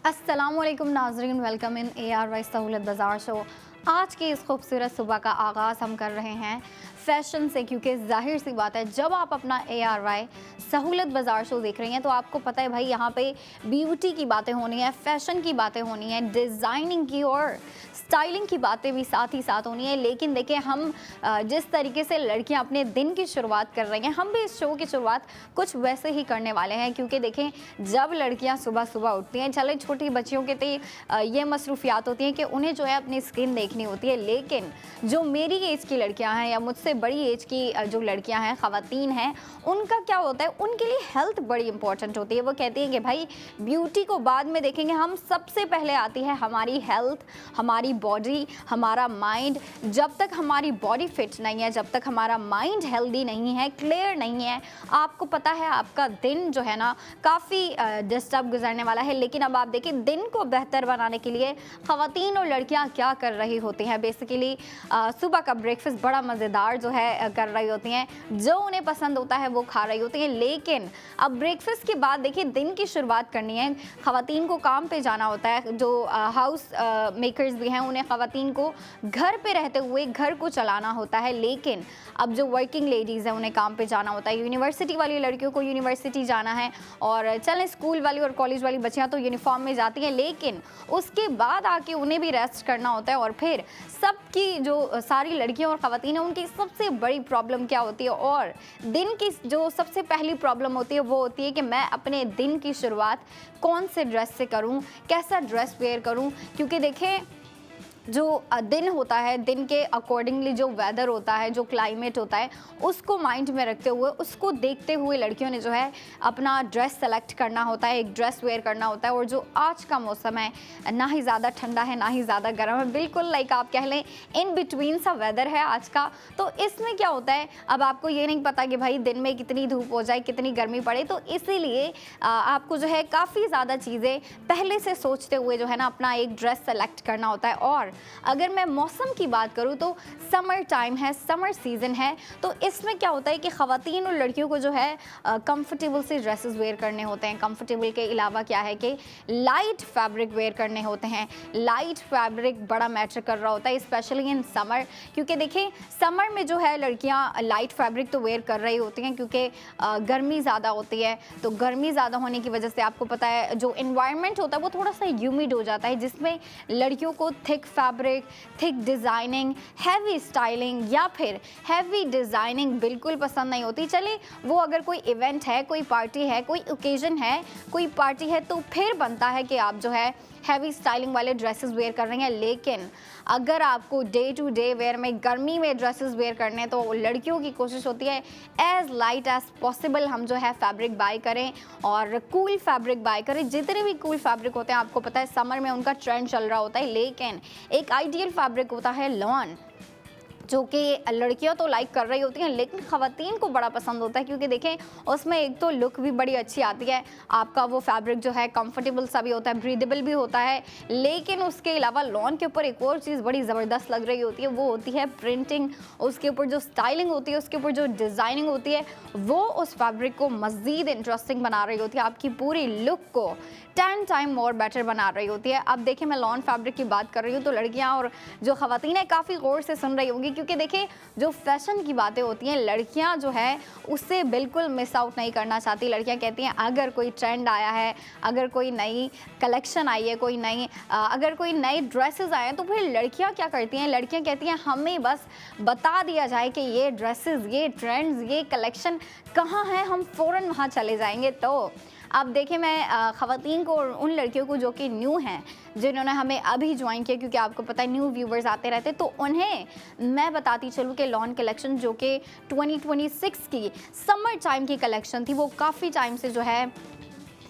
अस्सलामुअलैकुम नाज़रीन, welcome in ARY सहूलत बाज़ार शो। आज की इस खूबसूरत सुबह का आगाज़ हम कर रहे हैं फ़ैशन से, क्योंकि जाहिर सी बात है जब आप अपना ARY सहूलत बाज़ार शो देख रही हैं तो आपको पता है भाई यहाँ पे ब्यूटी की बातें होनी है, फ़ैशन की बातें होनी है, डिज़ाइनिंग की और स्टाइलिंग की बातें भी साथ ही साथ होनी है। लेकिन देखिए हम जिस तरीके से लड़कियां अपने दिन की शुरुआत कर रही हैं, हम भी इस शो की शुरुआत कुछ वैसे ही करने वाले हैं। क्योंकि देखें जब लड़कियां सुबह सुबह उठती हैं, चले छोटी बच्चियों के तो ये मसरूफियात होती हैं कि उन्हें जो है अपनी स्किन देखनी होती है, लेकिन जो मेरी एज की लड़कियां हैं या मुझसे बड़ी एज की जो लड़कियां हैं, ख़वातीन हैं, उनका क्या होता है, उनके लिए हेल्थ बड़ी इंपॉर्टेंट होती है। वो कहती हैं कि भाई ब्यूटी को बाद में देखेंगे, हम सबसे पहले आती है हमारी हेल्थ, हमारी बॉडी, हमारा माइंड। जब तक हमारी बॉडी फिट नहीं है, जब तक हमारा माइंड हेल्दी नहीं है, क्लियर नहीं है, आपको पता है आपका दिन जो है ना काफ़ी डिस्टर्ब गुजरने वाला है। लेकिन अब आप देखिए दिन को बेहतर बनाने के लिए ख़वातीन और लड़कियां क्या कर रही होती हैं। बेसिकली सुबह का ब्रेकफास्ट बड़ा मज़ेदार जो है कर रही होती हैं, जो उन्हें पसंद होता है वो खा रही होती हैं। लेकिन अब ब्रेकफास्ट के बाद देखिए दिन की शुरुआत करनी है, ख़वातीन को काम पे जाना होता है। जो हाउस मेकर्स भी हैं, उन्हें ख़वातीन को घर पे रहते हुए घर को चलाना होता है। लेकिन अब जो वर्किंग लेडीज़ हैं उन्हें काम पे जाना होता है। यूनिवर्सिटी वाली लड़कियों को यूनिवर्सिटी जाना है, और चलें स्कूल वाली और कॉलेज वाली बच्चियां तो यूनिफॉर्म में जाती हैं, लेकिन उसके बाद आके उन्हें भी रेस्ट करना होता है। और फिर सबकी जो सारी लड़कियां और ख़वातीन हैं उनकी सबसे बड़ी प्रॉब्लम क्या होती है, और दिन की जो सबसे पहली प्रॉब्लम होती है वो होती है कि मैं अपने दिन की शुरुआत कौन से ड्रेस से करूं, कैसा ड्रेस वेयर करूं। क्योंकि देखें जो दिन होता है, दिन के अकॉर्डिंगली जो वेदर होता है, जो क्लाइमेट होता है, उसको माइंड में रखते हुए, उसको देखते हुए लड़कियों ने जो है अपना ड्रेस सेलेक्ट करना होता है, एक ड्रेस वेयर करना होता है। और जो आज का मौसम है, ना ही ज़्यादा ठंडा है ना ही ज़्यादा गर्म है, बिल्कुल लाइक आप कह लें इन बिटवीन सा वेदर है आज का। तो इसमें क्या होता है, अब आपको ये नहीं पता कि भाई दिन में कितनी धूप हो जाए, कितनी गर्मी पड़े, तो इसीलिए आपको जो है काफ़ी ज़्यादा चीज़ें पहले से सोचते हुए जो है ना अपना एक ड्रेस सेलेक्ट करना होता है। और अगर मैं मौसम की बात करूं तो समर टाइम है, समर सीज़न है, तो इसमें क्या होता है कि ख़वातीन और लड़कियों को जो है कंफर्टेबल से ड्रेसेस वेयर करने होते हैं। कंफर्टेबल के अलावा क्या है कि लाइट फैब्रिक वेयर करने होते हैं। लाइट फैब्रिक बड़ा मैटर कर रहा होता है, स्पेशली इन समर। क्योंकि देखें समर में जो है लड़कियां लाइट फैब्रिक तो वेयर कर रही होती हैं, क्योंकि गर्मी ज़्यादा होती है। तो गर्मी ज़्यादा होने की वजह से आपको पता है जो इन्वायरमेंट होता है वो थोड़ा सा ह्यूमिड हो जाता है, जिसमें लड़कियों को thick fabric, thick designing, heavy styling या फिर हैवी डिज़ाइनिंग बिल्कुल पसंद नहीं होती। चले वो अगर कोई इवेंट है, कोई पार्टी है, कोई ओकेजन है, कोई पार्टी है, तो फिर बनता है कि आप जो है हैवी स्टाइलिंग वाले ड्रेसेस वेयर कर रही हैं। लेकिन अगर आपको डे टू डे वेयर में गर्मी में ड्रेसेस वेयर करने, तो लड़कियों की कोशिश होती है एज़ लाइट एज़ पॉसिबल हम जो है फैब्रिक बाय करें और कूल फैब्रिक बाय करें। जितने भी कूल फैब्रिक होते हैं, आपको पता है समर में उनका ट्रेंड चल रहा होता है, लेकिन एक आइडियल फैब्रिक होता है लॉन, जो कि लड़कियां तो लाइक कर रही होती हैं, लेकिन ख़वातीन को बड़ा पसंद होता है। क्योंकि देखें उसमें एक तो लुक भी बड़ी अच्छी आती है, आपका वो फैब्रिक जो है कंफर्टेबल सा भी होता है, ब्रीदेबल भी होता है। लेकिन उसके अलावा लॉन के ऊपर एक और चीज़ बड़ी ज़बरदस्त लग रही होती है, वो होती है प्रिंटिंग। उसके ऊपर जो स्टाइलिंग होती है, उसके ऊपर जो डिज़ाइनिंग होती है, वो उस फैब्रिक को मज़ीद इंटरेस्टिंग बना रही होती है, आपकी पूरी लुक को 10 टाइम मोर बेटर बना रही होती है। अब देखिए मैं लॉन फैब्रिक की बात कर रही हूँ, तो लड़कियाँ और जो ख़वातीन है काफ़ी गौर से सुन रही होंगी, क्योंकि देखिए जो फैशन की बातें होती हैं लड़कियां जो है उससे बिल्कुल मिस आउट नहीं करना चाहती। लड़कियां कहती हैं अगर कोई ट्रेंड आया है, अगर कोई नई कलेक्शन आई है, कोई नई अगर कोई नए ड्रेसेस आए हैं, तो फिर लड़कियां क्या करती हैं, लड़कियां कहती हैं हमें बस बता दिया जाए कि ये ड्रेसेस, ये ट्रेंड्स, ये कलेक्शन कहाँ है, हम फ़ौरन वहाँ चले जाएंगे। तो अब देखिए मैं ख़वातीन को और उन लड़कियों को जो कि न्यू हैं, जिन्होंने हमें अभी ज्वाइन किया, क्योंकि आपको पता है न्यू व्यूवर्स आते रहते, तो उन्हें मैं बताती चलूँ कि लॉन कलेक्शन जो कि 2026 की समर टाइम की कलेक्शन थी, वो काफ़ी टाइम से जो है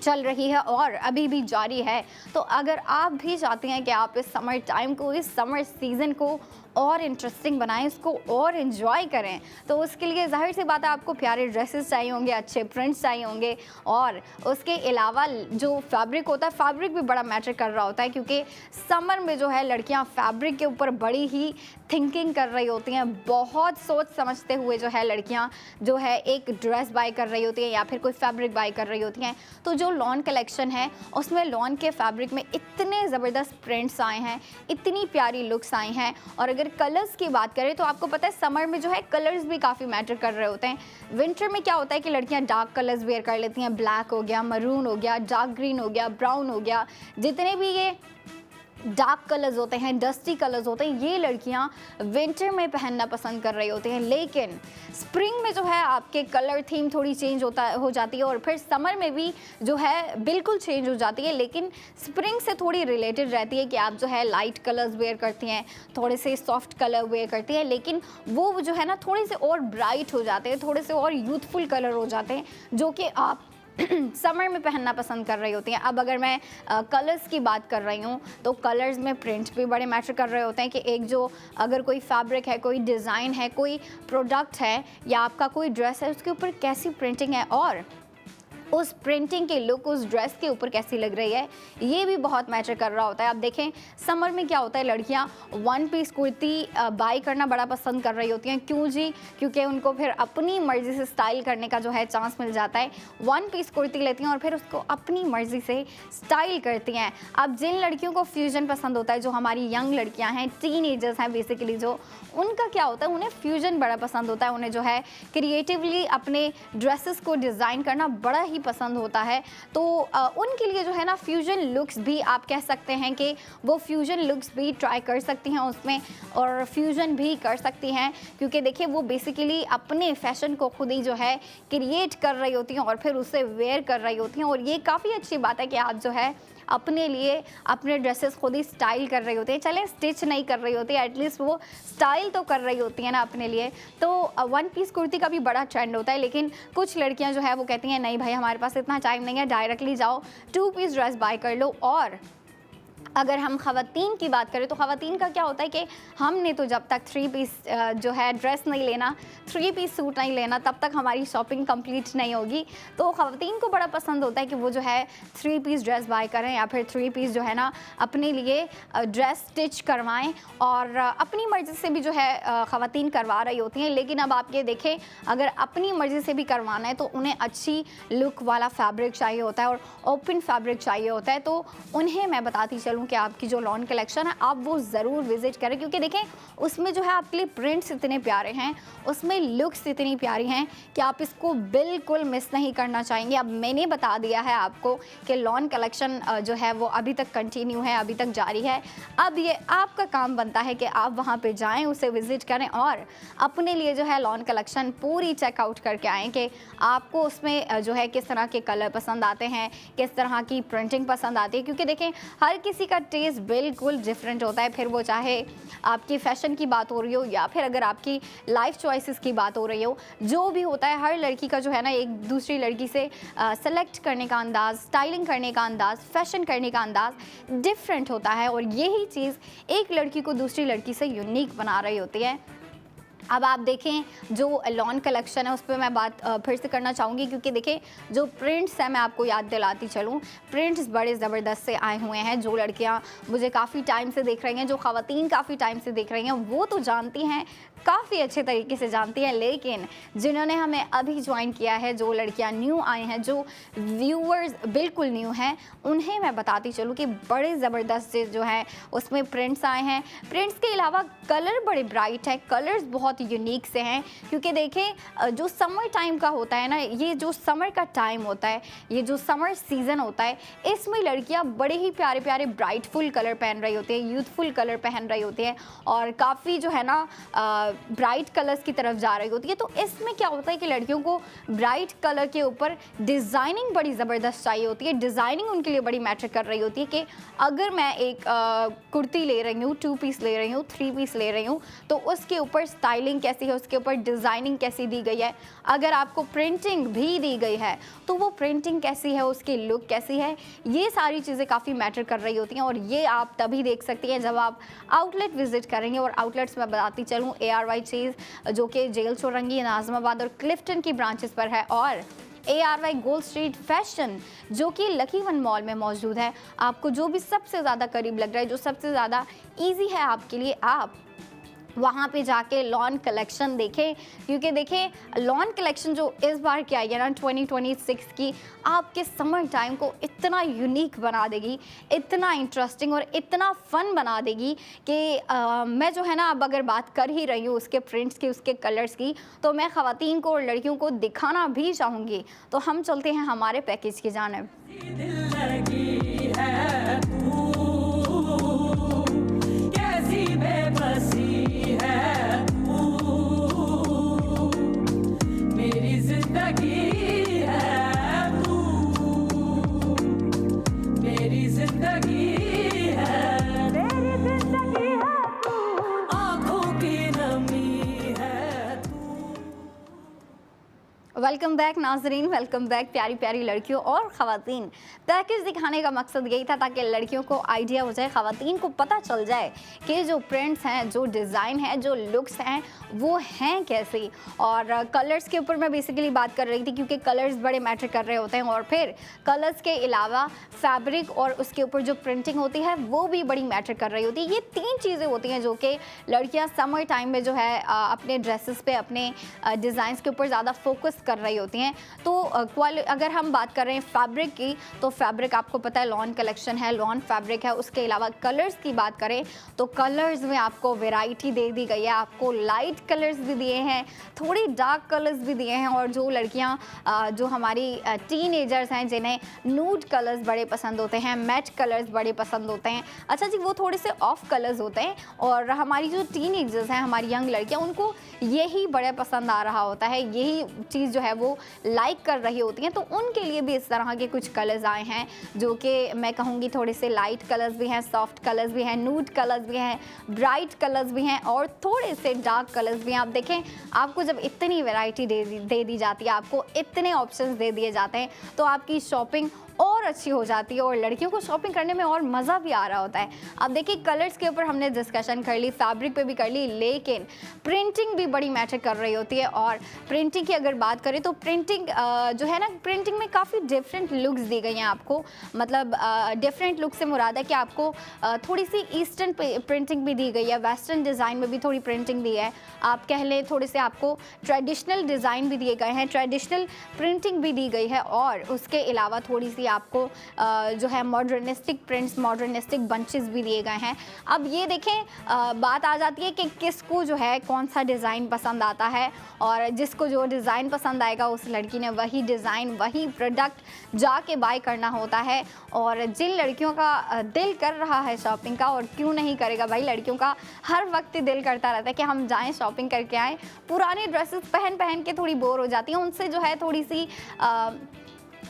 चल रही है और अभी भी जारी है। तो अगर आप भी चाहते हैं कि आप इस समर टाइम को, इस समर सीज़न को और इंटरेस्टिंग बनाएं, इसको और इन्जॉय करें, तो उसके लिए जाहिर सी बात है आपको प्यारे ड्रेसेस चाहिए होंगे, अच्छे प्रिंट्स चाहिए होंगे। और उसके अलावा जो फैब्रिक होता है, फैब्रिक भी बड़ा मैटर कर रहा होता है, क्योंकि समर में जो है लड़कियां फैब्रिक के ऊपर बड़ी ही थिंकिंग कर रही होती हैं, बहुत सोच समझते हुए जो है लड़कियां जो है एक ड्रेस बाय कर रही होती हैं या फिर कोई फैब्रिक बाय कर रही होती हैं। तो जो लॉन कलेक्शन है उसमें लॉन के फैब्रिक में इतने ज़बरदस्त प्रिंट्स आए हैं, इतनी प्यारी लुक्स आई हैं। और अगर कलर्स की बात करें तो आपको पता है समर में जो है कलर्स भी काफ़ी मैटर कर रहे होते हैं। विंटर में क्या होता है कि लड़कियां डार्क कलर्स वेयर कर लेती हैं, ब्लैक हो गया, मरून हो गया, डार्क ग्रीन हो गया, ब्राउन हो गया, जितने भी ये डार्क कलर्स होते हैं, डस्टी कलर्स होते हैं, ये लड़कियां विंटर में पहनना पसंद कर रही होती हैं। लेकिन स्प्रिंग में जो है आपके कलर थीम थोड़ी चेंज हो जाती है और फिर समर में भी जो है बिल्कुल चेंज हो जाती है। लेकिन स्प्रिंग से थोड़ी रिलेटेड रहती है कि आप जो है लाइट कलर्स वेयर करती हैं, थोड़े से सॉफ्ट कलर वेयर करती हैं, लेकिन वो जो है ना थोड़े से और ब्राइट हो जाते हैं, थोड़े से और यूथफुल कलर हो जाते हैं, जो कि आप समर में पहनना पसंद कर रही होती हैं। अब अगर मैं कलर्स की बात कर रही हूँ तो कलर्स में प्रिंट भी बड़े मैटर कर रहे होते हैं कि एक जो अगर कोई फैब्रिक है, कोई डिज़ाइन है, कोई प्रोडक्ट है या आपका कोई ड्रेस है, उसके ऊपर कैसी प्रिंटिंग है और उस प्रिंटिंग की लुक उस ड्रेस के ऊपर कैसी लग रही है, ये भी बहुत मैटर कर रहा होता है। आप देखें समर में क्या होता है, लड़कियां वन पीस कुर्ती बाई करना बड़ा पसंद कर रही होती हैं। क्यों जी? क्योंकि उनको फिर अपनी मर्ज़ी से स्टाइल करने का जो है चांस मिल जाता है। वन पीस कुर्ती लेती हैं और फिर उसको अपनी मर्ज़ी से स्टाइल करती हैं। अब जिन लड़कियों को फ्यूजन पसंद होता है, जो हमारी यंग लड़कियाँ हैं, टीनेजर्स हैं बेसिकली, जो उनका क्या होता है, उन्हें फ्यूजन बड़ा पसंद होता है। उन्हें जो है क्रिएटिवली अपने ड्रेसेस को डिज़ाइन करना बड़ा ही पसंद होता है। तो उनके लिए जो है ना फ्यूजन लुक्स भी आप कह सकते हैं कि वो फ्यूजन लुक्स भी ट्राई कर सकती हैं उसमें और फ्यूजन भी कर सकती हैं, क्योंकि देखिए वो बेसिकली अपने फैशन को खुद ही जो है क्रिएट कर रही होती हैं और फिर उसे वेयर कर रही होती हैं। और ये काफ़ी अच्छी बात है कि आप जो है अपने लिए अपने ड्रेसेस खुद ही स्टाइल कर रही होती है। चलें स्टिच नहीं कर रही होती, एटलीस्ट वो स्टाइल तो कर रही होती है ना अपने लिए। तो वन पीस कुर्ती का भी बड़ा ट्रेंड होता है, लेकिन कुछ लड़कियां जो है वो कहती हैं नहीं भाई हमारे पास इतना टाइम नहीं है, डायरेक्टली जाओ टू पीस ड्रेस बाय कर लो। और अगर हम ख़वातीन की बात करें तो ख़वातीन का क्या होता है कि हमने तो जब तक थ्री पीस जो है ड्रेस नहीं लेना, थ्री पीस सूट नहीं लेना, तब तक हमारी शॉपिंग कंप्लीट नहीं होगी। तो ख़वातीन को बड़ा पसंद होता है कि वो जो है थ्री पीस ड्रेस बाय करें या फिर थ्री पीस जो है ना अपने लिए ड्रेस स्टिच करवाएं और अपनी मर्ज़ी से भी जो है ख़वातीन करवा रही होती हैं। लेकिन अब आप ये देखें, अगर अपनी मर्ज़ी से भी करवाना है तो उन्हें अच्छी लुक वाला फैब्रिक चाहिए होता है और ओपन फैब्रिक चाहिए होता है। तो उन्हें मैं बताती चलूँ कि आपकी जो लॉन कलेक्शन है आप वो ज़रूर विज़िट करें, क्योंकि देखें उसमें जो है आपके लिए प्रिंट्स इतने प्यारे हैं, उसमें लुक्स इतनी प्यारी हैं कि आप इसको बिल्कुल मिस नहीं करना चाहेंगे। अब मैंने बता दिया है आपको कि लॉन कलेक्शन जो है वो अभी तक कंटिन्यू है, अभी तक जारी है। अब ये आपका काम बनता है कि आप वहाँ पे जाएं, उसे विज़िट करें और अपने लिए जो है लॉन कलेक्शन पूरी चेकआउट करके आएँ कि आपको उसमें जो है किस तरह के कलर पसंद आते हैं, किस तरह की प्रिंटिंग पसंद आती है। क्योंकि देखें हर किसी का टेस्ट बिल्कुल डिफरेंट होता है, फिर वो चाहे आपकी फ़ैशन की बात हो रही हो या फिर अगर आपकी लाइफ चॉइसेस की बात हो रही हो, जो भी होता है हर लड़की का जो है ना एक दूसरी लड़की से सेलेक्ट करने का अंदाज़, स्टाइलिंग करने का अंदाज़, फैशन करने का अंदाज़ डिफरेंट होता है और यही चीज़ एक लड़की को दूसरी लड़की से यूनिक बना रही होती है। अब आप देखें जो लॉन कलेक्शन है उस पर मैं बात फिर से करना चाहूँगी, क्योंकि देखें जो प्रिंट्स हैं मैं आपको याद दिलाती चलूँ, प्रिंट्स बड़े ज़बरदस्त से आए हुए हैं। जो लड़कियाँ मुझे काफ़ी टाइम से देख रही हैं, जो ख़वातीन काफ़ी टाइम से देख रही हैं, वो तो जानती हैं, काफ़ी अच्छे तरीके से जानती हैं। लेकिन जिन्होंने हमें अभी ज्वाइन किया है, जो लड़कियां न्यू आई हैं, जो व्यूअर्स बिल्कुल न्यू हैं, उन्हें मैं बताती चलूँ कि बड़े ज़बरदस्त जो है उसमें प्रिंट्स आए हैं। प्रिंट्स के अलावा कलर बड़े ब्राइट हैं, कलर्स बहुत यूनिक से हैं। क्योंकि देखें जो समर टाइम का होता है ना, ये जो समर का टाइम होता है, ये जो समर सीज़न होता है, इसमें लड़कियाँ बड़े ही प्यारे प्यारे ब्राइटफुल कलर पहन रही होती हैं, यूथफुल कलर पहन रही होती हैं और काफ़ी जो है ना ब्राइट कलर्स की तरफ जा रही होती है। तो इसमें क्या होता है कि लड़कियों को ब्राइट कलर के ऊपर डिज़ाइनिंग बड़ी ज़बरदस्त चाहिए होती है। डिज़ाइनिंग उनके लिए बड़ी मैटर कर रही होती है कि अगर मैं एक कुर्ती ले रही हूँ, टू पीस ले रही हूँ, थ्री पीस ले रही हूँ, तो उसके ऊपर स्टाइलिंग कैसी है, उसके ऊपर डिज़ाइनिंग कैसी दी गई है। अगर आपको प्रिंटिंग भी दी गई है तो वो प्रिंटिंग कैसी है, उसकी लुक कैसी है, ये सारी चीज़ें काफ़ी मैटर कर रही होती हैं। और ये आप तभी देख सकती हैं जब आप आउटलेट विजिट करेंगे। और आउटलेट्स में बताती चलूँ ARY चीज़ जो कि जेल चौरंगी, नाज़िमाबाद और क्लिफ्टन की ब्रांचेस पर है, और ARY गोल्ड स्ट्रीट फैशन जो कि लकी वन मॉल में मौजूद है। आपको जो भी सबसे ज़्यादा करीब लग रहा है, जो सबसे ज़्यादा ईजी है आपके लिए, आप वहाँ पे जाके लॉन कलेक्शन देखें, क्योंकि देखिए लॉन कलेक्शन जो इस बार की आई है ना 2026 की, आपके समर टाइम को इतना यूनिक बना देगी, इतना इंटरेस्टिंग और इतना फन बना देगी कि मैं जो है ना अब अगर बात कर ही रही हूँ उसके प्रिंट्स की, उसके कलर्स की, तो मैं ख़वातीन को और लड़कियों को दिखाना भी चाहूँगी। तो हम चलते हैं हमारे पैकेज की जानिब। वेलकम बैक नाजरीन, वेलकम बैक प्यारी प्यारी लड़कियों और ख़वातीन। पैकेज दिखाने का मकसद यही था ताकि लड़कियों को आइडिया हो जाए, ख़वातीन को पता चल जाए कि जो प्रिंट्स हैं, जो डिज़ाइन है, जो लुक्स हैं वो हैं कैसे। और कलर्स के ऊपर मैं बेसिकली बात कर रही थी क्योंकि कलर्स बड़े मैटर कर रहे होते हैं, और फिर कलर्स के अलावा फैब्रिक और उसके ऊपर जो प्रिंटिंग होती है वो भी बड़ी मैटर कर रही होती है। ये 3 चीज़ें होती हैं जो कि लड़कियाँ समर टाइम में जो है अपने ड्रेसेस पे, अपने डिज़ाइंस के ऊपर ज़्यादा फोकस कर रही होती हैं। तो अगर हम बात कर रहे हैं फैब्रिक की, तो फैब्रिक आपको पता है लॉन कलेक्शन है, लॉन फैब्रिक है। उसके अलावा कलर्स की बात करें तो कलर्स में आपको वैरायटी दे दी गई है, आपको लाइट कलर्स भी दिए हैं, थोड़ी डार्क कलर्स भी दिए हैं। और जो लड़कियां जो हमारी टीनेजर्स हैं जिन्हें नूड कलर्स बड़े पसंद होते हैं, मैट कलर्स बड़े पसंद होते हैं, अच्छा जी वो थोड़े से ऑफ कलर्स होते हैं, और हमारी जो टीनेजर्स हैं, हमारी यंग लड़कियां, उनको यही बड़ा पसंद आ रहा होता है, यही चीज़ जो है वो लाइक कर रही होती हैं। तो उनके लिए भी इस तरह के कुछ कलर्स आए हैं जो कि मैं कहूँगी थोड़े से लाइट कलर्स भी हैं, सॉफ्ट कलर्स भी हैं, नूड कलर्स भी हैं, ब्राइट कलर्स भी हैं और थोड़े से डार्क कलर्स भी हैं। आप देखें, आपको जब इतनी वैरायटी दे दी जाती है, आपको इतने ऑप्शंस दे दिए जाते हैं, तो आपकी शॉपिंग और अच्छी हो जाती है और लड़कियों को शॉपिंग करने में और मज़ा भी आ रहा होता है। अब देखिए कलर्स के ऊपर हमने डिस्कशन कर ली, फैब्रिक पे भी कर ली, लेकिन प्रिंटिंग भी बड़ी मैटर कर रही होती है। और प्रिंटिंग की अगर बात करें तो प्रिंटिंग जो है ना, प्रिंटिंग में काफ़ी डिफरेंट लुक्स दी गई हैं आपको। मतलब डिफरेंट लुक से मुराद है कि आपको थोड़ी सी ईस्टर्न प्रिंटिंग भी दी गई है, वेस्टर्न डिज़ाइन में भी थोड़ी प्रिंटिंग दी है, आप कह लें थोड़े से आपको ट्रेडिशनल डिज़ाइन भी दिए गए हैं, ट्रेडिशनल प्रिंटिंग भी दी गई है, और उसके अलावा थोड़ी सी आपको जो है मॉडर्निस्टिक प्रिंट्स, मॉडर्निस्टिक बंचेस भी दिए गए हैं। अब ये देखें, बात आ जाती है कि किसको जो है कौन सा डिज़ाइन पसंद आता है, और जिसको जो डिज़ाइन पसंद आएगा उस लड़की ने वही डिज़ाइन, वही प्रोडक्ट जाके बाय करना होता है। और जिन लड़कियों का दिल कर रहा है शॉपिंग का, और क्यों नहीं करेगा भाई, लड़कियों का हर वक्त दिल करता रहता है कि हम जाएं शॉपिंग करके आएँ। पुराने ड्रेसेस पहन पहन के थोड़ी बोर हो जाती हैं, उनसे जो है थोड़ी सी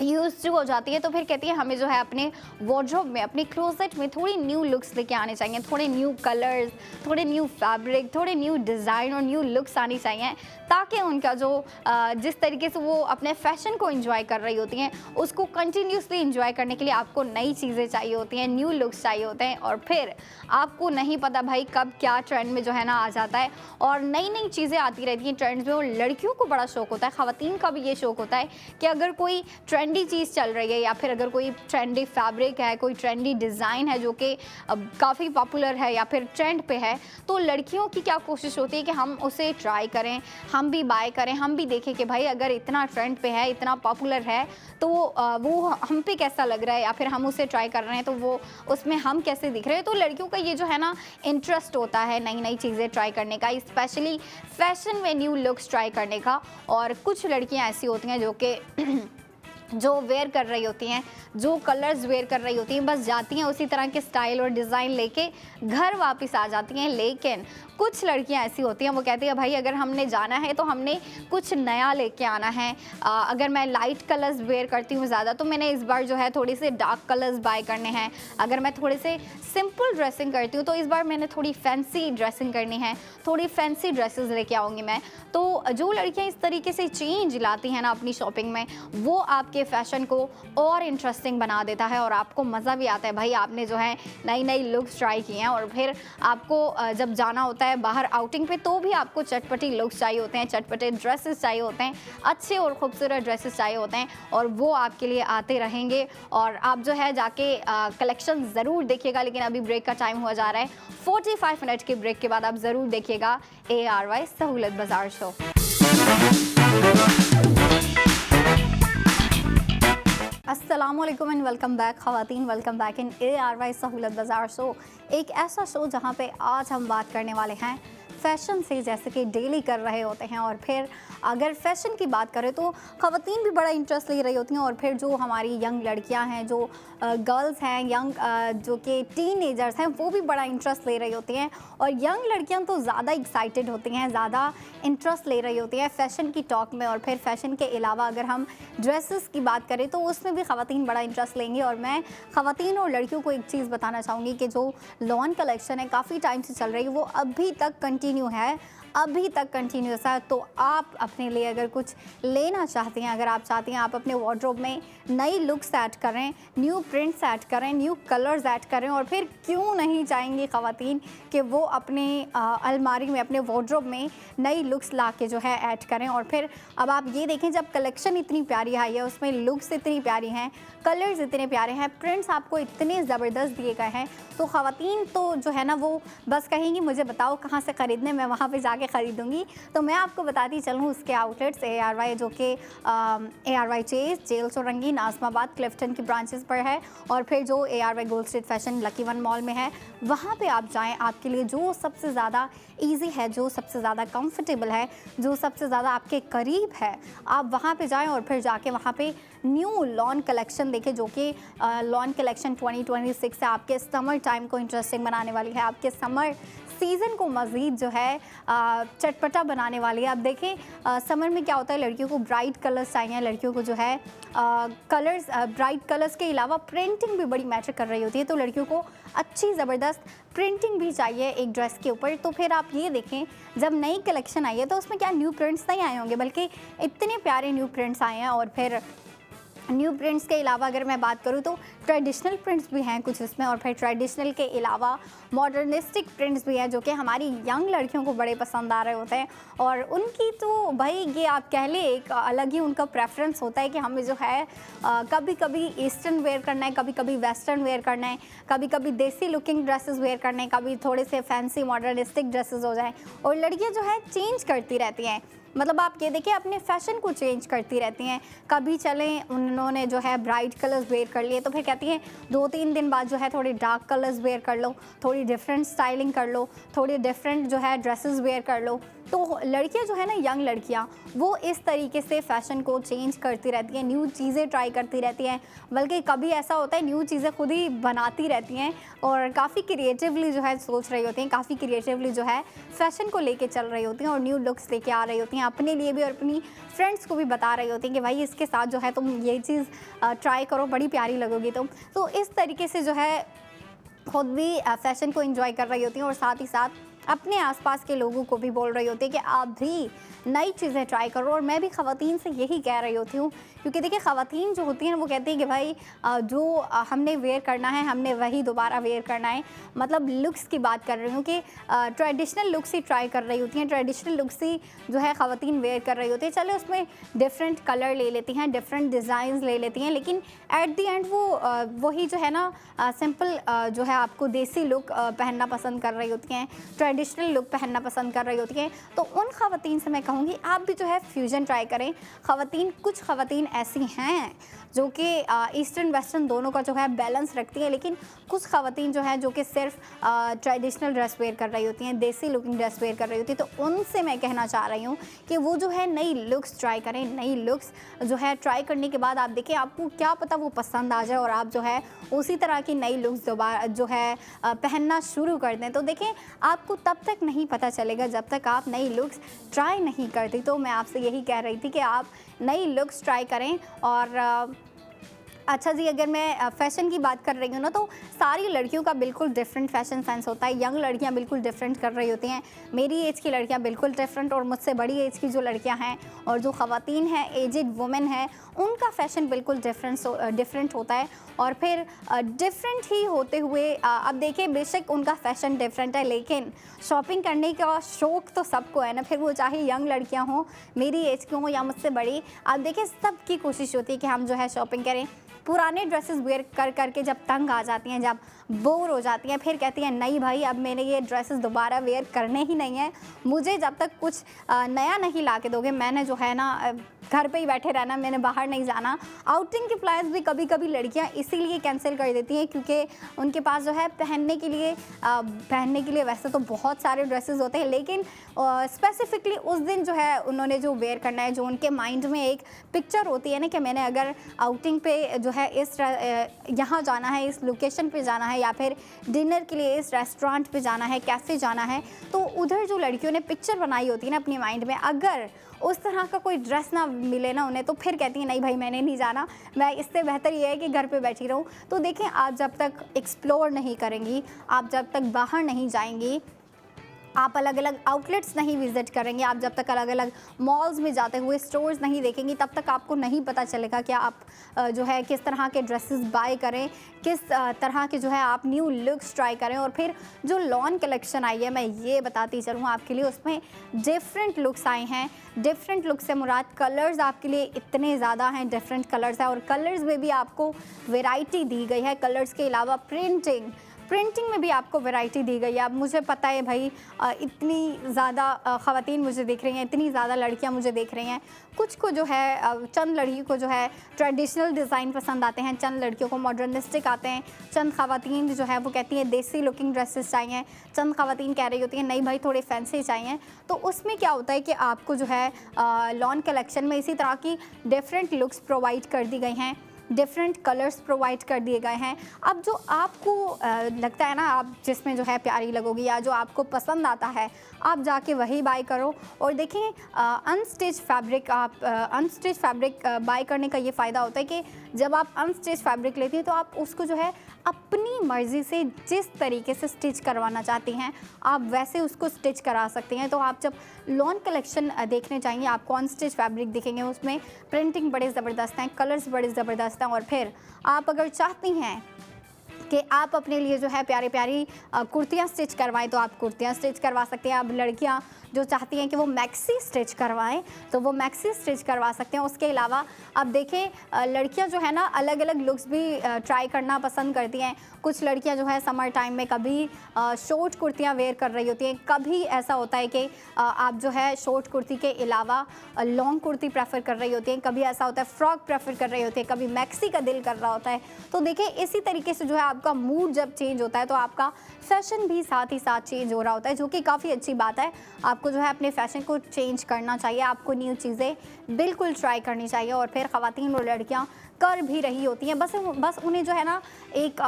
यूज हो जाती है, तो फिर कहती है हमें जो है अपने वार्डरोब में, अपने क्लोजेट में थोड़ी न्यू लुक्स लेके आने चाहिए, थोड़े न्यू कलर्स, थोड़े न्यू फैब्रिक, थोड़े न्यू डिज़ाइन और न्यू लुक्स आनी चाहिए, ताकि उनका जो जिस तरीके से वो अपने फैशन को एंजॉय कर रही होती हैं उसको कंटिन्यूसली एंजॉय करने के लिए आपको नई चीज़ें चाहिए होती हैं, न्यू लुक्स चाहिए होते हैं। और फिर आपको नहीं पता भाई कब क्या ट्रेंड में जो है ना आ जाता है, और नई नई चीज़ें आती रहती हैं ट्रेंड्स में। और लड़कियों को बड़ा शौक होता है, ख़वातीन का भी ये शौक होता है कि अगर कोई ट्रेंडी चीज़ चल रही है, या फिर अगर कोई ट्रेंडी फैब्रिक है, कोई ट्रेंडी डिज़ाइन है जो कि काफ़ी पॉपुलर है या फिर ट्रेंड पे है, तो लड़कियों की क्या कोशिश होती है कि हम उसे ट्राई करें, हम भी बाय करें, हम भी देखें कि भाई अगर इतना ट्रेंड पे है, इतना पॉपुलर है, तो वो हम पे कैसा लग रहा है, या फिर हम उसे ट्राई कर रहे हैं तो वो उसमें हम कैसे दिख रहे हैं। तो लड़कियों का ये जो है ना इंटरेस्ट होता है नई नई चीज़ें ट्राई करने का, स्पेशली फैशन में न्यू लुक्स ट्राई करने का। और कुछ लड़कियां ऐसी होती हैं जो कि जो वेयर कर रही होती हैं, जो कलर्स वेयर कर रही होती हैं, बस जाती हैं उसी तरह के स्टाइल और डिज़ाइन लेके घर वापस आ जाती हैं। लेकिन कुछ लड़कियां ऐसी होती हैं, वो कहती है भाई अगर हमने जाना है तो हमने कुछ नया लेके आना है। अगर मैं लाइट कलर्स वेयर करती हूँ ज़्यादा, तो मैंने इस बार जो है थोड़ी से डार्क कलर्स बाय करने हैं। अगर मैं थोड़े से सिंपल ड्रेसिंग करती हूँ तो इस बार मैंने थोड़ी फैंसी ड्रेसिंग करनी है, थोड़ी फैंसी ड्रेसेस लेके आऊँगी मैं। तो जो लड़कियाँ इस तरीके से चेंज लाती हैं ना अपनी शॉपिंग में, वो आपके आपके फैशन को और इंटरेस्टिंग बना देता है और आपको मज़ा भी आता है भाई आपने जो है नई नई लुक्स ट्राई की हैं। और फिर आपको जब जाना होता है बाहर आउटिंग पे तो भी आपको चटपटी लुक्स चाहिए होते हैं, चटपटे ड्रेसेस चाहिए होते हैं, अच्छे और खूबसूरत ड्रेसेस चाहिए होते हैं और वो आपके लिए आते रहेंगे। और आप जो है जाके कलेक्शन ज़रूर देखिएगा। लेकिन अभी ब्रेक का टाइम हुआ जा रहा है, 45 मिनट के ब्रेक के बाद आप ज़रूर देखिएगा ARY सहूलत बाज़ार शो। अस्सलामुअलैकुम एंड वेलकम बैक ख़वातीन, वेलकम बैक इन ARY सहूलत बाज़ार शो। एक ऐसा शो जहां पे आज हम बात करने वाले हैं फ़ैशन से, जैसे कि डेली कर रहे होते हैं। और फिर अगर फ़ैशन की बात करें तो ख़वातीन भी बड़ा इंटरेस्ट ले रही होती हैं और फिर जो हमारी यंग लड़कियां हैं, जो गर्ल्स हैं, यंग जो कि टीनेजर्स हैं, वो भी बड़ा इंटरेस्ट ले रही होती हैं। और यंग लड़कियां तो ज़्यादा एक्साइटेड होती हैं, ज़्यादा इंटरेस्ट ले रही होती हैं फ़ैशन की टॉक में। और फिर फ़ैशन के अलावा अगर हम ड्रेसेस की बात करें तो उसमें भी ख़वातीन बड़ा इंटरेस्ट लेंगी। और मैं ख़वातीन और लड़कियों को एक चीज़ बताना चाहूँगी कि जो लॉन कलेक्शन है काफ़ी टाइम से चल रही है, वो अभी तक कंटिन्यू है, अभी तक कंटिन्यूस है। तो आप अपने लिए अगर कुछ लेना चाहते हैं, अगर आप चाहते हैं आप अपने वार्डरोब में नई लुक्स ऐड करें, न्यू प्रिंट्स ऐड करें, न्यू कलर्स ऐड करें, और फिर क्यों नहीं चाहेंगी ख़वातीन कि वो अपने अलमारी में, अपने वार्डरोब में नई लुक्स ला के जो है ऐड करें। और फिर अब आप ये देखें, जब कलेक्शन इतनी प्यारी आई है, उसमें लुक्स इतनी प्यारी हैं, कलर्स इतने प्यारे हैं, प्रिंट्स आपको इतने ज़बरदस्त दिए गए हैं, तो ख़वातीन तो जो है ना वो बस कहेंगी मुझे बताओ कहाँ से ख़रीदने, मैं वहाँ पे जाके ख़रीदूँगी। तो मैं आपको बताती चलूँ उसके आउटलेट्स ARY, जो कि ARY Chase, jail Chowrangi, Nazimabad, Clifton की ब्रांचेस पर है। और फिर जो ARY gold street fashion lucky one mall में है, वहाँ पे आप जाएँ। आपके लिए जो सबसे ज़्यादा ईजी है, जो सबसे ज़्यादा कंफर्टेबल है, जो सबसे ज़्यादा आपके करीब है, आप वहाँ पे जाएँ और फिर जाके वहाँ पे न्यू लॉन कलेक्शन देखें, जो कि लॉन कलेक्शन 2026 से आपके समर टाइम को इंटरेस्टिंग बनाने वाली है, आपके समर सीज़न को मज़ीद जो है चटपटा बनाने वाली है। आप देखें समर में क्या होता है, लड़कियों को ब्राइट कलर्स चाहिए, लड़कियों को जो है कलर्स, ब्राइट कलर्स के अलावा प्रिंटिंग भी बड़ी मैटर कर रही होती है। तो लड़कियों को अच्छी ज़बरदस्त प्रिंटिंग भी चाहिए एक ड्रेस के ऊपर। तो फिर आप ये देखें, जब नई कलेक्शन आई है तो उसमें क्या न्यू प्रिंट्स नहीं आए होंगे, बल्कि इतने प्यारे न्यू प्रिंट्स आए हैं। और फिर न्यू प्रिंट्स के अलावा अगर मैं बात करूँ तो ट्रेडिशनल प्रिंट्स भी हैं कुछ इसमें। और फिर ट्रेडिशनल के अलावा मॉडर्निस्टिक प्रिंट्स भी हैं, जो कि हमारी यंग लड़कियों को बड़े पसंद आ रहे होते हैं। और उनकी तो भाई ये आप कह लें एक अलग ही उनका प्रेफरेंस होता है कि हमें जो है कभी कभी ईस्टर्न वेयर करना है, कभी कभी वेस्टर्न वेयर करना है, कभी कभी देसी लुकिंग ड्रेसेस वेयर करना है, कभी थोड़े से फैंसी मॉडर्निस्टिक ड्रेसेस हो जाएँ। और लड़कियाँ जो है चेंज करती रहती हैं, मतलब आप ये देखिए अपने फ़ैशन को चेंज करती रहती हैं। कभी चलें उन्होंने जो है ब्राइट कलर्स वेयर कर लिए, तो फिर कहती हैं 2-3 दिन बाद जो है थोड़ी डार्क कलर्स वेयर कर लो, थोड़ी डिफरेंट स्टाइलिंग कर लो, थोड़ी डिफरेंट जो है ड्रेसेस वेयर कर लो। तो लड़कियां जो है ना, यंग लड़कियां, वो इस तरीके से फ़ैशन को चेंज करती रहती हैं, न्यू चीज़ें ट्राई करती रहती हैं। बल्कि कभी ऐसा होता है न्यू चीज़ें खुद ही बनाती रहती हैं और काफ़ी क्रिएटिवली जो है सोच रही होती हैं, काफ़ी क्रिएटिवली जो है फ़ैशन को लेके चल रही होती हैं और न्यू लुक्स लेके आ रही होती हैं, अपने लिए भी और अपनी फ्रेंड्स को भी बता रही होती हैं कि भाई इसके साथ जो है तुम ये चीज़ ट्राई करो, बड़ी प्यारी लगोगी तुम। तो इस तरीके से जो है खुद भी फ़ैशन को एंजॉय कर रही होती हैं और साथ ही साथ अपने आसपास के लोगों को भी बोल रही होती है कि आप भी नई चीज़ें ट्राई करो। और मैं भी ख़वातीन से यही कह रही होती हूँ, क्योंकि देखिए ख़वातीन जो होती हैं वो कहती हैं कि भाई जो हमने वेयर करना है हमने वही दोबारा वेयर करना है। मतलब लुक्स की बात कर रही हूँ कि ट्रेडिशनल लुक्स ही ट्राई कर रही होती हैं, ट्रेडिशनल लुक्स ही जो है ख़वातीन वेयर कर रही होती है। चले उसमें डिफरेंट कलर ले लेती हैं, डिफरेंट डिज़ाइंस ले लेती हैं, लेकिन एट दी एंड वो वही जो है ना सिंपल जो है आपको देसी लुक पहनना पसंद कर रही होती हैं, ट्रेडिशनल लुक पहनना पसंद कर रही होती हैं। तो उन ख़वातीन से मैं कहूँगी आप भी जो है फ्यूजन ट्राई करें। कुछ ख़वातीन ऐसी हैं जो कि ईस्टर्न वेस्टर्न दोनों का जो है बैलेंस रखती है, लेकिन कुछ ख़वातीन जो है जो कि सिर्फ ट्रेडिशनल ड्रेस वेयर कर रही होती हैं, देसी लुकिंग ड्रेस वेयर कर रही होती है। तो उनसे मैं कहना चाह रही हूँ कि वो जो है नई लुक्स ट्राई करें। नई लुक्स जो है ट्राई करने के बाद आप देखें, आपको क्या पता वो पसंद आ जाए और आप जो है उसी तरह की नई लुक्स दोबारा जो है पहनना शुरू कर दें। तो देखें आपको तब तक नहीं पता चलेगा जब तक आप नई लुक्स ट्राई नहीं करती। तो मैं आपसे यही कह रही थी कि आप नई लुक्स ट्राई करें और अच्छा जी, अगर मैं फ़ैशन की बात कर रही हूँ ना, तो सारी लड़कियों का बिल्कुल डिफरेंट फ़ैशन सेंस होता है। यंग लड़कियाँ बिल्कुल डिफरेंट कर रही होती हैं, मेरी एज की लड़कियाँ बिल्कुल डिफरेंट, और मुझसे बड़ी एज की जो लड़कियाँ हैं और जो ख़वातीन हैं, एजेड वुमेन हैं, उनका फ़ैशन बिल्कुल डिफरेंट होता है। और फिर डिफरेंट ही होते हुए अब देखिए, बेशक उनका फ़ैशन डिफरेंट है, लेकिन शॉपिंग करने का शौक़ तो सबको है ना, फिर वो चाहे यंग लड़कियाँ हों, मेरी एज की हों या मुझसे बड़ी। अब देखिए, सबकी कोशिश होती है कि हम जो है शॉपिंग करें। पुराने ड्रेसेस वेयर कर करके जब तंग आ जाती हैं, जब बोर हो जाती हैं, फिर कहती हैं नहीं भाई, अब मैंने ये ड्रेसेस दोबारा वेयर करने ही नहीं है। मुझे जब तक कुछ नया नहीं ला के दोगे, मैंने जो है ना घर पे ही बैठे रहना, मैंने बाहर नहीं जाना। आउटिंग के प्लान्स भी कभी कभी लड़कियां इसीलिए कैंसिल कर देती हैं, क्योंकि उनके पास जो है पहनने के लिए वैसे तो बहुत सारे ड्रेसेस होते हैं, लेकिन स्पेसिफिकली उस दिन जो है उन्होंने जो वेयर करना है, जो उनके माइंड में एक पिक्चर होती है ना कि मैंने अगर आउटिंग पे जो है यहाँ जाना है, इस लोकेशन पे जाना है, या फिर डिनर के लिए इस रेस्टोरेंट पे जाना है, कैफ़े जाना है, तो उधर जो लड़कियों ने पिक्चर बनाई होती है ना अपनी माइंड में, अगर उस तरह का कोई ड्रेस ना मिले ना उन्हें, तो फिर कहती है नहीं भाई, मैंने नहीं जाना, मैं इससे बेहतर ये है कि घर पे बैठी रहूँ। तो देखें, आप जब तक एक्सप्लोर नहीं करेंगी, आप जब तक बाहर नहीं जाएंगी, आप अलग अलग आउटलेट्स नहीं विज़िट करेंगे, आप जब तक अलग अलग मॉल्स में जाते हुए स्टोर्स नहीं देखेंगी, तब तक आपको नहीं पता चलेगा कि आप जो है किस तरह के ड्रेसेस बाय करें, किस तरह के जो है आप न्यू लुक्स ट्राई करें। और फिर जो लॉन कलेक्शन आई है, मैं ये बताती चलूँ आपके लिए, उसमें डिफरेंट लुक्स आए हैं। डिफरेंट लुक्स से मुराद कलर्स आपके लिए इतने ज़्यादा हैं, डिफरेंट कलर्स हैं, और कलर्स में भी आपको वेराइटी दी गई है। कलर्स के अलावा प्रिंटिंग में भी आपको वैरायटी दी गई है। अब मुझे पता है भाई, इतनी ज़्यादा ख़वातीन मुझे देख रही हैं, इतनी ज़्यादा लड़कियां मुझे देख रही हैं। कुछ को जो है चंद लड़कियों को जो है ट्रेडिशनल डिज़ाइन पसंद आते हैं, चंद लड़कियों को मॉडर्निस्टिक आते हैं, चंद ख़वातीन जो है वो कहती हैं देसी लुकिंग ड्रेसेस चाहिए, चंद ख़वातीन कह रही होती हैं नहीं भाई, थोड़े फैंसी चाहिए। तो उसमें क्या होता है कि आपको जो है लॉन कलेक्शन में इसी तरह की डिफरेंट लुक्स प्रोवाइड कर दी गई हैं, डिफरेंट कलर्स प्रोवाइड कर दिए गए हैं। अब जो आपको लगता है ना, आप जिसमें जो है प्यारी लगोगी या जो आपको पसंद आता है, आप जाके वही बाय करो। और देखें, अनस्टिच फैब्रिक बाय करने का ये फ़ायदा होता है कि जब आप अनस्टिच फैब्रिक लेती हैं, तो आप उसको जो है अपनी मर्ज़ी से जिस तरीके से स्टिच करवाना चाहती हैं, आप वैसे उसको स्टिच करा सकती हैं। तो आप जब लॉन कलेक्शन देखने जाएंगे, आपको अनस्टिच फैब्रिक दिखेंगे, उसमें प्रिंटिंग बड़े ज़बरदस्त हैं, कलर्स बड़े ज़बरदस्त हैं। और फिर आप अगर चाहती हैं कि आप अपने लिए जो है प्यारी कुर्तियाँ स्टिच करवाएं, तो आप कुर्तियाँ स्टिच करवा सकते हैं। अब लड़कियाँ जो चाहती हैं कि वो मैक्सी स्टिच करवाएं, तो वो मैक्सी स्टिच करवा सकते हैं। उसके अलावा अब देखें, लड़कियाँ जो है ना अलग अलग लुक्स भी ट्राई करना पसंद करती हैं। कुछ लड़कियाँ जो है समर टाइम में कभी शॉर्ट कुर्तियाँ वेयर कर रही होती हैं, कभी ऐसा होता है कि आप जो है शॉर्ट कुर्ती के अलावा लॉन्ग कुर्ती प्रेफर कर रही होती हैं, कभी ऐसा होता है फ्रॉक प्रेफर कर रही होती है, कभी मैक्सी का दिल कर रहा होता है। तो देखिए, इसी तरीके से जो है आपका मूड जब चेंज होता है, तो आपका फैशन भी साथ ही साथ चेंज हो रहा होता है, जो कि काफ़ी अच्छी बात है। आपको जो है अपने फैशन को चेंज करना चाहिए, आपको न्यू चीज़ें बिल्कुल ट्राई करनी चाहिए। और फिर ख़वातीन और लड़कियाँ कर भी रही होती हैं, बस उन्हें जो है ना एक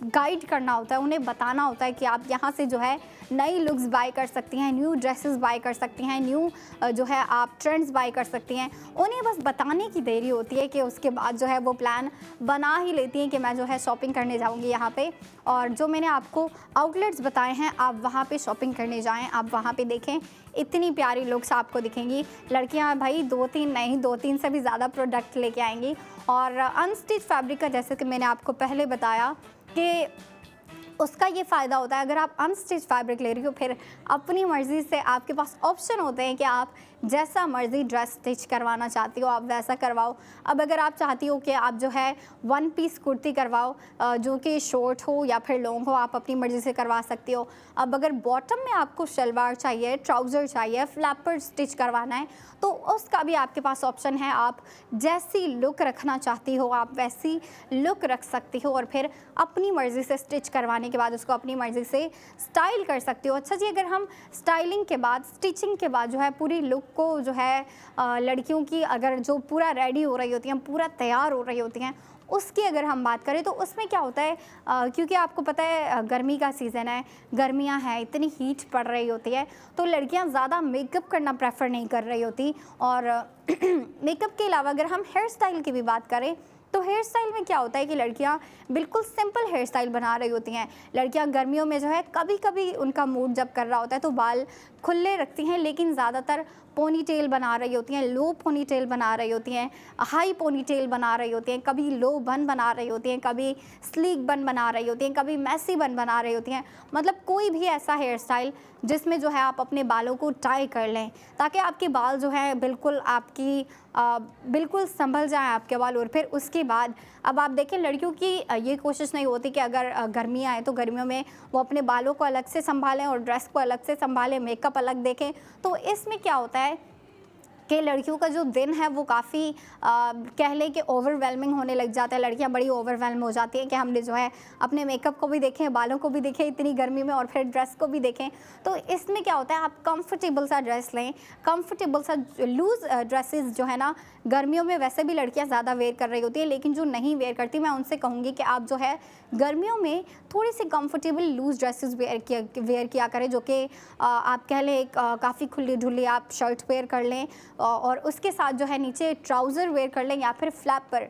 गाइड करना होता है, उन्हें बताना होता है कि आप यहाँ से जो है नई लुक्स बाय कर सकती हैं, न्यू ड्रेसेस बाय कर सकती हैं, न्यू जो है आप ट्रेंड्स बाय कर सकती हैं। उन्हें बस बताने की देरी होती है कि उसके बाद जो है वो प्लान बना ही लेती हैं कि मैं जो है शॉपिंग करने जाऊँगी यहाँ पे। और जो मैंने आपको आउटलेट्स बताए हैं, आप वहाँ पे शॉपिंग करने जाएँ, आप वहाँ पे देखें, इतनी प्यारी लुक्स आपको दिखेंगी। लड़कियाँ भाई 2-3 नहीं, 2-3 से भी ज़्यादा प्रोडक्ट लेके आएंगी। और अनस्टिच फैब्रिक का, जैसे कि मैंने आपको पहले बताया कि उसका ये फ़ायदा होता है, अगर आप अनस्टिच फैब्रिक ले रही हो, फिर अपनी मर्ज़ी से आपके पास ऑप्शन होते हैं कि आप जैसा मर्ज़ी ड्रेस स्टिच करवाना चाहती हो, आप वैसा करवाओ। अब अगर आप चाहती हो कि आप जो है वन पीस कुर्ती करवाओ, जो कि शॉर्ट हो या फिर लॉन्ग हो, आप अपनी मर्ज़ी से करवा सकती हो। अब अगर बॉटम में आपको शलवार चाहिए, ट्राउज़र चाहिए, फ्लैपर स्टिच करवाना है, तो उसका भी आपके पास ऑप्शन है। आप जैसी लुक रखना चाहती हो, आप वैसी लुक रख सकती हो, और फिर अपनी मर्ज़ी से स्टिच करवाने के बाद उसको अपनी मर्ज़ी से स्टाइल कर सकती हो। अच्छा जी, अगर हम स्टाइलिंग के बाद, स्टिचिंग के बाद जो है पूरी लुक को जो है लड़कियों की, अगर जो पूरा रेडी हो रही होती हैं, पूरा तैयार हो रही होती हैं, उसकी अगर हम बात करें, तो उसमें क्या होता है, क्योंकि आपको पता है गर्मी का सीज़न है, गर्मियां हैं, इतनी हीट पड़ रही होती है, तो लड़कियां ज़्यादा मेकअप करना प्रेफर नहीं कर रही होती। और मेकअप के अलावा अगर हम हेयर स्टाइल की भी बात करें, तो हेयर स्टाइल में क्या होता है कि लड़कियां बिल्कुल सिंपल हेयर स्टाइल बना रही होती हैं। लड़कियां गर्मियों में जो है कभी कभी उनका मूड जब कर रहा होता है तो बाल खुले रखती हैं, लेकिन ज़्यादातर पोनी टेल बना रही होती हैं, लो पोनी टेल बना रही होती हैं, हाई पोनी टेल बना रही होती हैं, कभी लो बन बना रही होती हैं, कभी स्लीक बन बना रही होती हैं, कभी मैसी बन बना रही होती हैं। मतलब कोई भी ऐसा हेयर स्टाइल जिसमें जो है आप अपने बालों को टाई कर लें, ताकि आपके बाल जो है बिल्कुल बिल्कुल संभल जाएं आपके बाल। और फिर उसके बाद अब आप देखें, लड़कियों की ये कोशिश नहीं होती कि अगर गर्मियाँ आए तो गर्मियों में वो अपने बालों को अलग से संभालें और ड्रेस को अलग से संभालें, मेकअप अलग देखें। तो इसमें क्या होता है कि लड़कियों का जो दिन है वो काफ़ी कह लें कि ओवरवेलमिंग होने लग जाता है। लड़कियां बड़ी ओवरवेलम हो जाती हैं कि हमने जो है अपने मेकअप को भी देखें, बालों को भी देखें इतनी गर्मी में, और फिर ड्रेस को भी देखें। तो इसमें क्या होता है, आप कंफर्टेबल सा ड्रेस लें, कंफर्टेबल सा लूज़ ड्रेसेस जो है ना, गर्मियों में वैसे भी लड़कियां ज़्यादा वेयर कर रही होती है, लेकिन जो नहीं वेयर करती मैं उनसे कहूँगी कि आप जो है गर्मियों में थोड़ी सी कंफर्टेबल लूज़ ड्रेसेस वेयर किया करें, जो कि आप कह लें काफ़ी खुली ढुली आप शर्ट वेयर कर लें और उसके साथ जो है नीचे ट्राउज़र वेयर कर लें या फिर फ्लैपर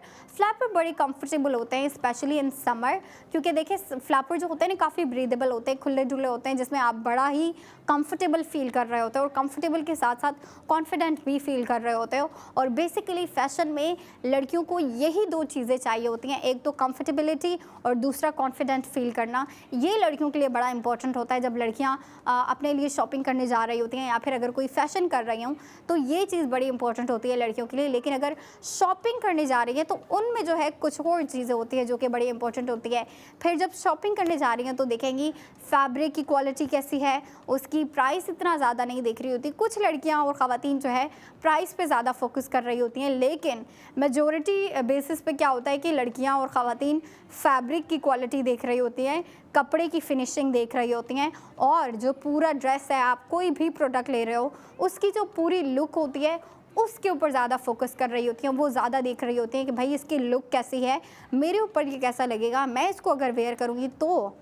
बड़े कंफर्टेबल होते हैं स्पेशली इन समर, क्योंकि देखिए फ्लैपर जो होते हैं ना काफ़ी ब्रीदेबल होते हैं, खुले ढुले होते हैं, जिसमें आप बड़ा ही कंफर्टेबल फील कर रहे होते हो और कंफर्टेबल के साथ साथ कॉन्फिडेंट भी फील कर रहे होते हो। और बेसिकली फैशन में लड़कियों को यही दो चीज़ें चाहिए होती हैं, एक तो कंफर्टेबिलिटी और दूसरा कॉन्फिडेंट फील करना। ये लड़कियों के लिए बड़ा इंपॉर्टेंट होता है जब लड़कियाँ अपने लिए शॉपिंग करने जा रही होती हैं या फिर अगर कोई फैशन कर रही हूँ, तो ये चीज़ बड़ी इंपॉर्टेंट होती है लड़कियों के लिए। लेकिन अगर शॉपिंग करने जा रही है तो उनमें जो है कुछ और चीज़ें होती है जो कि बड़ी इंपॉर्टेंट होती है। फिर जब शॉपिंग करने जा रही हैं तो देखेंगी फैब्रिक की क्वालिटी कैसी है, उसकी प्राइस इतना ज़्यादा नहीं देख रही होती। कुछ लड़कियां और ख़वातीन जो है प्राइस पे ज़्यादा फोकस कर रही होती हैं, लेकिन मेजॉरिटी बेसिस पे क्या होता है कि लड़कियां और ख़वातीन फैब्रिक की क्वालिटी देख रही होती हैं, कपड़े की फिनिशिंग देख रही होती हैं, और जो पूरा ड्रेस है, आप कोई भी प्रोडक्ट ले रहे हो उसकी जो पूरी लुक होती है उसके ऊपर ज़्यादा फोकस कर रही होती हैं। वो ज़्यादा देख रही होती हैं कि भाई इसकी लुक कैसी है, मेरे ऊपर ये कैसा लगेगा, मैं इसको अगर वेयर करूँगी तो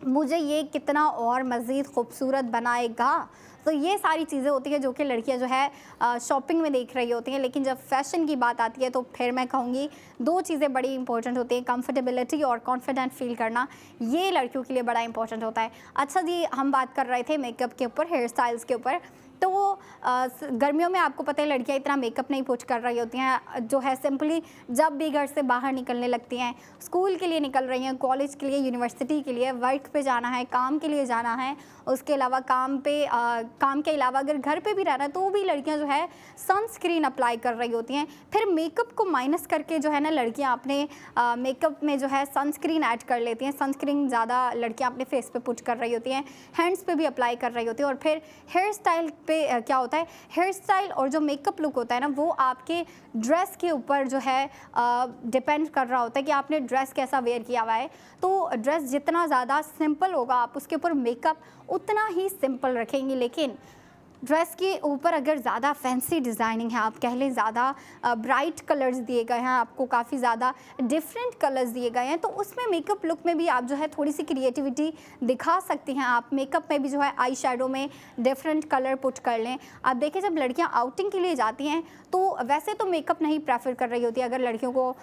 मुझे ये कितना और मज़ीद खूबसूरत बनाएगा। तो ये सारी चीज़ें होती हैं जो कि लड़कियां जो है शॉपिंग में देख रही होती हैं। लेकिन जब फैशन की बात आती है तो फिर मैं कहूँगी दो चीज़ें बड़ी इंपॉर्टेंट होती हैं, कंफर्टेबिलिटी और कॉन्फिडेंट फील करना। ये लड़कियों के लिए बड़ा इंपॉर्टेंट होता है। अच्छा जी, हम बात कर रहे थे मेकअप के ऊपर, हेयर स्टाइल्स के ऊपर। तो गर्मियों में आपको पता है लड़कियां इतना मेकअप नहीं पुट कर रही होती हैं, जो है सिंपली जब भी घर से बाहर निकलने लगती हैं, स्कूल के लिए निकल रही हैं, कॉलेज के लिए, यूनिवर्सिटी के लिए, वर्क पे जाना है, काम के लिए जाना है, उसके अलावा काम के अलावा अगर घर पे भी रहना है तो भी लड़कियां जो है सनस्क्रीन अप्लाई कर रही होती हैं। फिर मेकअप को माइनस करके जो है ना लड़कियां अपने मेकअप में जो है सनस्क्रीन ऐड कर लेती हैं। सनस्क्रीन ज़्यादा लड़कियां अपने फेस पे पुट कर रही होती हैं, हैंड्स पे भी अप्लाई कर रही होती हैं। और फिर हेयर स्टाइल पे क्या होता है, हेयर स्टाइल और जो मेकअप लुक होता है ना वो आपके ड्रेस के ऊपर जो है डिपेंड कर रहा होता है कि आपने ड्रेस कैसा वेयर किया हुआ है। तो ड्रेस जितना ज़्यादा सिंपल होगा आप उसके ऊपर मेकअप उतना ही सिंपल रखेंगे। लेकिन ड्रेस के ऊपर अगर ज़्यादा फैंसी डिज़ाइनिंग है, आप कह लें ज़्यादा ब्राइट कलर्स दिए गए हैं, आपको काफ़ी ज़्यादा डिफरेंट कलर्स दिए गए हैं, तो उसमें मेकअप लुक में भी आप जो है थोड़ी सी क्रिएटिविटी दिखा सकती हैं। आप मेकअप में भी जो है आई शेडो में डिफरेंट कलर पुट कर लें। आप देखिए जब लड़कियां आउटिंग के लिए जाती हैं तो वैसे तो मेकअप नहीं प्रेफर कर रही होती है। अगर लड़कियों को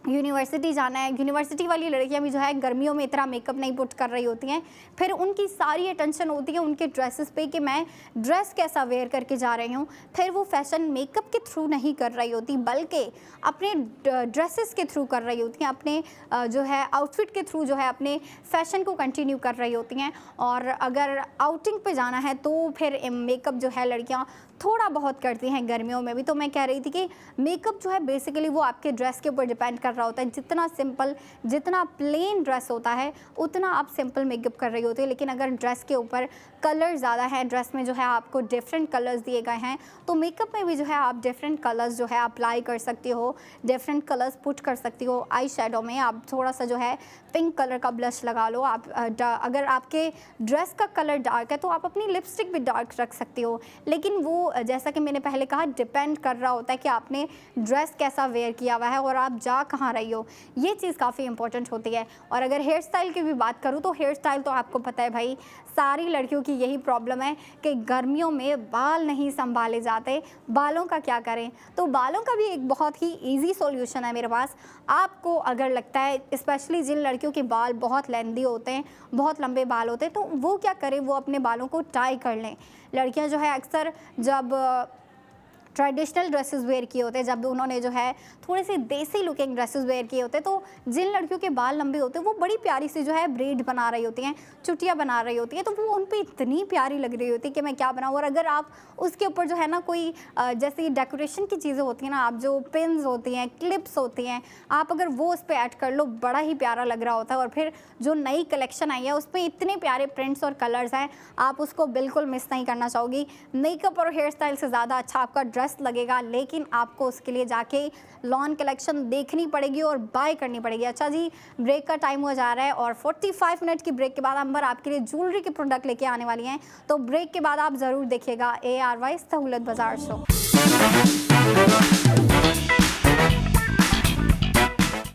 यूनिवर्सिटी जाना है, यूनिवर्सिटी वाली लड़कियां भी जो है गर्मियों में इतना मेकअप नहीं पुट कर रही होती हैं। फिर उनकी सारी अटेंशन होती है उनके ड्रेसेस पे कि मैं ड्रेस कैसा वेयर करके जा रही हूँ। फिर वो फैशन मेकअप के थ्रू नहीं कर रही होती बल्कि अपने ड्रेसेस के थ्रू कर रही होती हैं, अपने जो है आउटफिट के थ्रू जो है अपने फैशन को कंटिन्यू कर रही होती हैं। और अगर आउटिंग पे जाना है तो फिर मेकअप जो है लड़कियाँ थोड़ा बहुत करती हैं गर्मियों में भी। तो मैं कह रही थी कि मेकअप जो है बेसिकली वो आपके ड्रेस के ऊपर डिपेंड कर रहा होता है। जितना सिंपल, जितना प्लेन ड्रेस होता है उतना आप सिंपल मेकअप कर रही होती है। लेकिन अगर ड्रेस के ऊपर कलर ज़्यादा है, ड्रेस में जो है आपको डिफरेंट कलर्स दिए गए हैं, तो मेकअप में भी जो है आप डिफरेंट कलर्स जो है अप्लाई कर सकती हो, डिफरेंट कलर्स पुट कर सकती हो। आई शेडो में आप थोड़ा सा जो है पिंक कलर का ब्लश लगा लो। आप अगर आपके ड्रेस का कलर डार्क है तो आप अपनी लिपस्टिक भी डार्क रख सकती हो। लेकिन वो जैसा कि मैंने पहले कहा डिपेंड कर रहा होता है कि आपने ड्रेस कैसा वेयर किया हुआ है और आप जा कहाँ कहाँ रही हो, ये चीज़ काफ़ी इंपॉर्टेंट होती है। और अगर हेयर स्टाइल की भी बात करूँ तो हेयर स्टाइल तो आपको पता है भाई, सारी लड़कियों की यही प्रॉब्लम है कि गर्मियों में बाल नहीं संभाले जाते। बालों का क्या करें? तो बालों का भी एक बहुत ही ईजी सॉल्यूशन है मेरे पास। आपको अगर लगता है, स्पेशली जिन लड़कियों के बाल बहुत लेंदी होते हैं, बहुत लंबे बाल होते हैं, तो वो क्या करें, वो अपने बालों को टाई कर लें। लड़कियां जो है अक्सर जब ट्रेडिशनल ड्रेसेस वेयर किए होते हैं, जब उन्होंने जो है थोड़े से देसी लुकिंग ड्रेसेस वेयर किए होते हैं, तो जिन लड़कियों के बाल लंबे होते हैं वो बड़ी प्यारी सी जो है ब्रेड बना रही होती हैं, चुटिया बना रही होती हैं, तो वो उन पे इतनी प्यारी लग रही होती है कि मैं क्या बनाऊँ। और अगर आप उसके ऊपर जो है ना कोई जैसे डेकोरेशन की चीज़ें होती हैं ना, आप जो पिन्स होती हैं, क्लिप्स होती हैं, आप अगर वो उस पर ऐड कर लो, बड़ा ही प्यारा लग रहा होता है। और फिर जो नई कलेक्शन आई है उस पर इतने प्यारे प्रिंट्स और कलर्स हैं, आप उसको बिल्कुल मिस नहीं करना चाहोगी। मेकअप और हेयर स्टाइल से ज़्यादा अच्छा आपका ड्रेस लगेगा, लेकिन आपको उसके लिए जाके लॉन कलेक्शन देखनी पड़ेगी और बाय करनी पड़ेगी। अच्छा जी, ब्रेक का टाइम हो जा रहा है और 45 मिनट की ब्रेक के बाद अंबर आपके लिए ज्वेलरी के प्रोडक्ट लेके आने वाली हैं, तो ब्रेक के बाद आप ज़रूर देखिएगा ARY सहूलत बाजार शो।